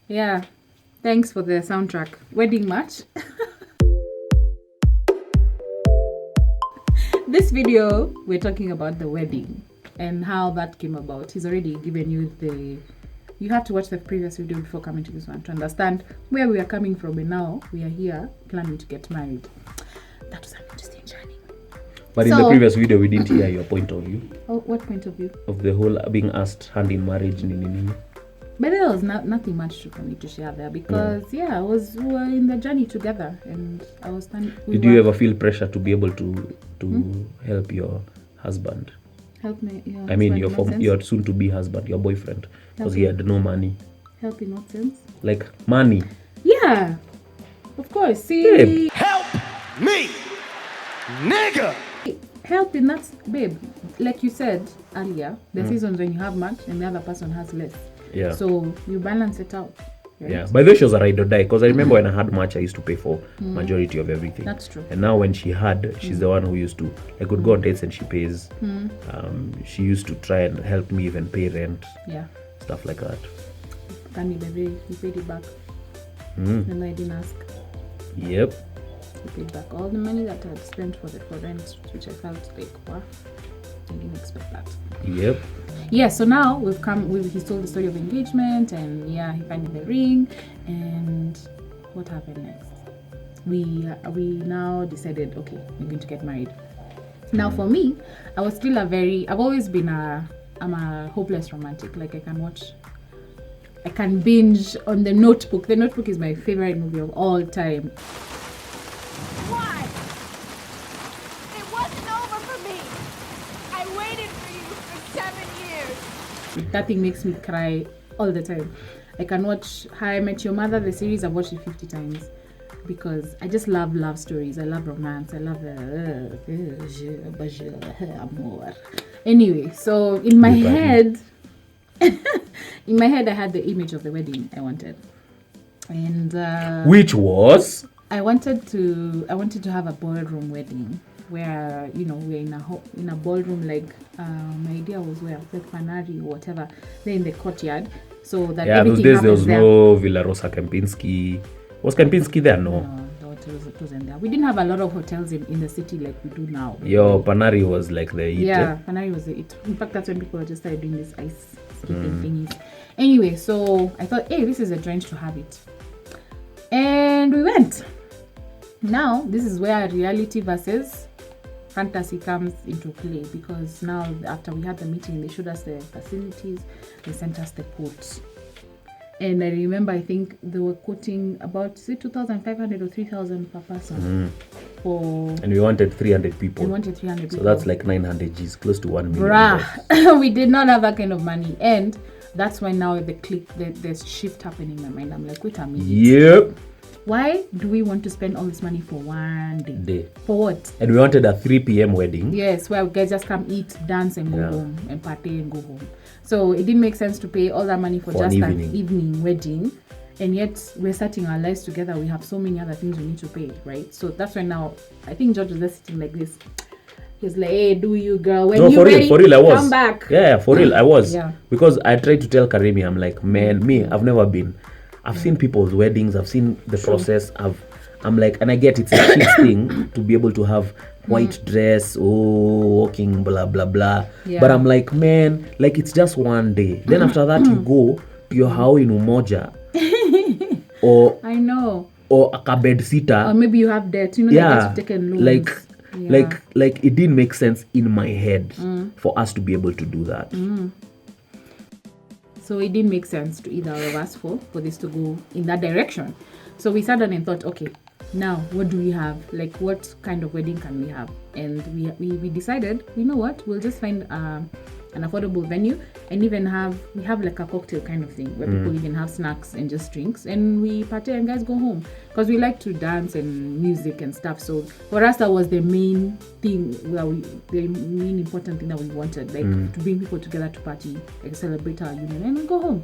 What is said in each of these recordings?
Yeah, thanks for the soundtrack. Wedding match. This video, we're talking about the wedding and how that came about. He's already given you the... You have to watch the previous video before coming to this one to understand where we are coming from, and now we are here planning to get married. That was an interesting journey. But in the previous video, we didn't hear your point of view. Oh, what point of view? Of the whole being asked hand in marriage. But there was nothing much for me to share there because we were in the journey together, and I was standing. Did you ever feel pressure to be able to help your husband? Help me. I mean, your soon to be husband, your boyfriend, because he had no money. Help in what sense? Like money. Yeah, of course. See, babe. Help me, nigga. Help in that, babe. Like you said earlier, there's seasons when you have much and the other person has less. Yeah. So you balance it out. Right? Yeah. By the way, she was a ride or die, because I remember when I had much, I used to pay for majority of everything. That's true. And now when she had, she's the one who used to, I could go on dates and she pays. She used to try and help me even pay rent. Yeah. Stuff like that. Can you paid it back? And I didn't ask. Yep. You paid back all the money that I had spent for rent, which I felt like, wow, I didn't expect that. Yep. Yeah, so now he's told the story of engagement, and he finding the ring, and what happened next? We now decided, okay, we're going to get married. Now for me, I've always been I'm a hopeless romantic. Like I can binge on The Notebook. The Notebook is my favorite movie of all time. Why? It wasn't over for me. I waited for you for 7 years. That thing makes me cry all the time. I can watch How I Met Your Mother, the series. I've watched it 50 times because I just love love stories. I love romance. I love amour. Anyway, so in my head, I had the image of the wedding I wanted, and which was I wanted to have a ballroom wedding where we're in a ballroom, like my idea was where like Panari or whatever, they're in the courtyard, so that those days there was no Villa Rosa Kempinski. Was Kempinski there? No, it wasn't there. We didn't have a lot of hotels in the city like we do now. Panari was like the it. Yeah, Panari was the it. In fact, that's when people just started doing this ice skating thingies. Anyway, so I thought, hey, this is a joint to have it, and we went. Now this is where reality versus fantasy comes into play, because now after we had the meeting, they showed us the facilities, they sent us the quotes, and I remember I think they were quoting about 2,500 or 3,000 per person and we wanted 300 people. So that's like 900 G's, close to 1 million. Bruh, we did not have that kind of money, and that's when now the shift happened in my mind. I'm like, wait a minute. Yep. Why do we want to spend all this money for one day? For what? And we wanted a 3 p.m. wedding. Yes, where guys just come eat, dance, and go home, and party and go home. So it didn't make sense to pay all that money for just an evening wedding. And yet we're starting our lives together. We have so many other things we need to pay, right? So that's when now I think George was just sitting like this. He's like, hey, do you, girl? When you ready, for real, I was. Come back. Yeah, for real, I was. Yeah. Because I tried to tell Karimi, I'm like, man, I've never been. I've seen people's weddings. I've seen the process. I'm like, and I get it's a kid's thing to be able to have white dress, walking, blah, blah, blah. Yeah. But I'm like, man, like it's just one day. Then after that, you go to your house in Umoja. Or I know. Or a bed sitter. Or maybe you have debt. You've taken loans. Like it didn't make sense in my head for us to be able to do that. So it didn't make sense to either of us for this to go in that direction. So we sat down and thought, okay, now what do we have? Like, what kind of wedding can we have? And we decided, you know what? We'll just find an affordable venue, and even we have like a cocktail kind of thing where people even have snacks and just drinks, and we party and guys go home, because we like to dance and music and stuff. So for us, that was the main thing the main important thing that we wanted, like to bring people together to party, like celebrate our union and go home.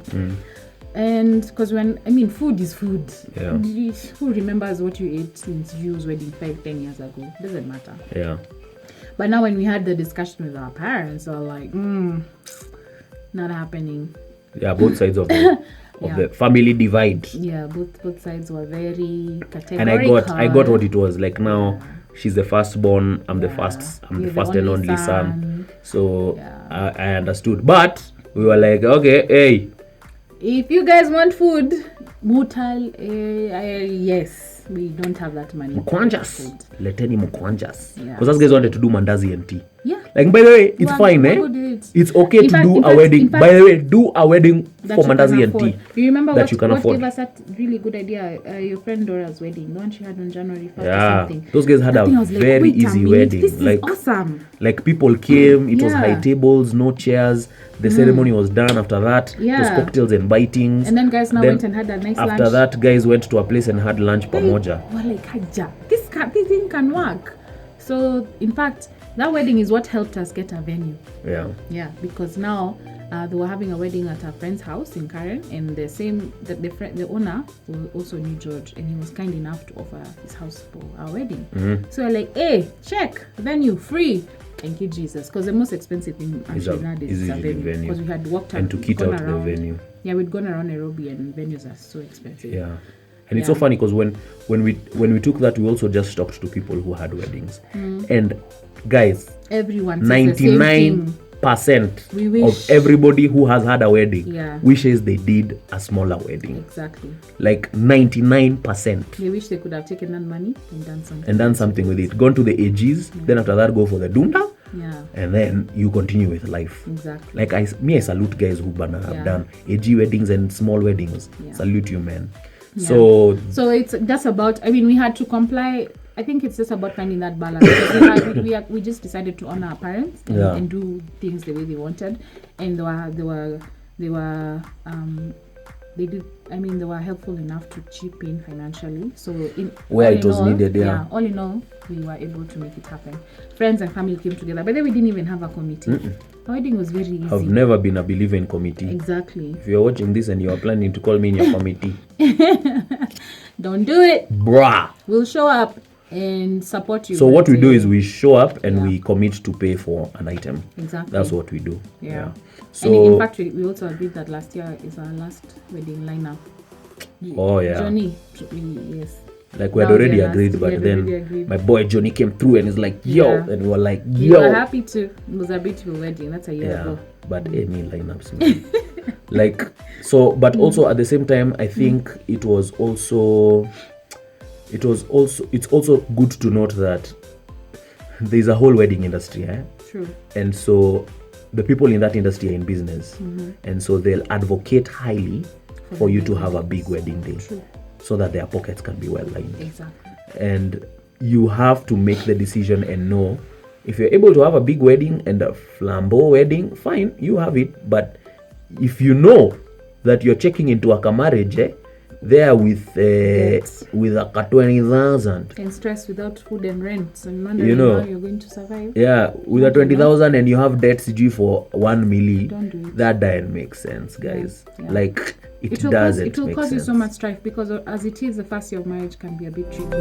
And because food is food. Yeah. Who remembers what you ate since Jules' wedding 5-10 years ago? Doesn't matter. Yeah. But now when we had the discussion with our parents, they were like, not happening. Yeah, both sides of the family divide. Yeah, both sides were very categorical. And I got what it was. Like now she's the firstborn, I'm the first and only son. So I understood. But we were like, okay, hey, if you guys want food, Mutal, yes, we don't have that money. Mukwanjas. Leteni mukwanjas. Yeah, Because those guys wanted to do mandazi and tea. Yeah. Like, by the way, it's fine, eh? It's okay to do a wedding. By the way, do a wedding for mandazi and tea. You remember that you can afford. Gave us that really good idea? Your friend Dora's wedding, the one she had on January 1st yeah, or something. Those guys had a very easy wedding. This is awesome. Like people came, it was high tables, no chairs. The ceremony was done. After that, it was cocktails and bitings. And then guys went and had a nice lunch. After that, guys went to a place and had lunch pamoja. We're like, this thing can work. So, in fact, that wedding is what helped us get a venue. Yeah. Yeah, because now they were having a wedding at a friend's house in Karen, and the owner also knew George, and he was kind enough to offer his house for our wedding. Mm-hmm. So we're like, hey, check, venue, free. Thank you, Jesus. Because the most expensive thing actually nowadays is a venue. Because we had walked and to kit out the venue. Yeah, we'd gone around Nairobi, and venues are so expensive. Yeah. And it's so funny because when we took that, we also just talked to people who had weddings. And guys, everyone 99% of everybody who has had a wedding wishes they did a smaller wedding. Exactly. Like 99%. They wish they could have taken that money and done something with it. Gone to the AGs, then after that go for the dunda. Yeah. And then you continue with life. Exactly. Like I salute guys who have done AG weddings and small weddings. Salute you, man. Yeah. So it's just about, we had to comply. I think it's just about finding that balance. we just decided to honor our parents and do things the way they wanted, and they were helpful enough to chip in financially. So where it was needed, all in all, we were able to make it happen. Friends and family came together, but then we didn't even have a committee. Our wedding was very easy. I've never been a believer in committee. Exactly. If you're watching this and you're planning to call me in your committee, don't do it, bruh. We'll show up and support you. So what we do is we show up and we commit to pay for an item. Exactly. That's what we do. Yeah. So and in fact, we also agreed that last year is our last wedding lineup. Oh yeah. Johnny, yes. Like we had already agreed, but then my boy Johnny came through and is like, yo, and we were like, yo. We were happy to. It was a beautiful wedding. That's a year ago. But any lineups, man. Like so, but also at the same time, I think it's also good to note that there's a whole wedding industry, True. And so the people in that industry are in business, and so they'll advocate highly for you to have a big wedding day. True. So that their pockets can be well lined. Exactly. And you have to make the decision and know if you're able to have a big wedding and a flambeau wedding, fine, you have it. But if you know that you're checking into a marriage there with a 20,000 and stress without food and rent, and wondering how you're going to survive. Yeah, with a 20,000 and you have debts due for 1 milli. Don't do it. That doesn't make sense, guys. Yeah. Like it will doesn't. It will make cause sense. you so much strife because as it is, the first year of marriage can be a bit tricky.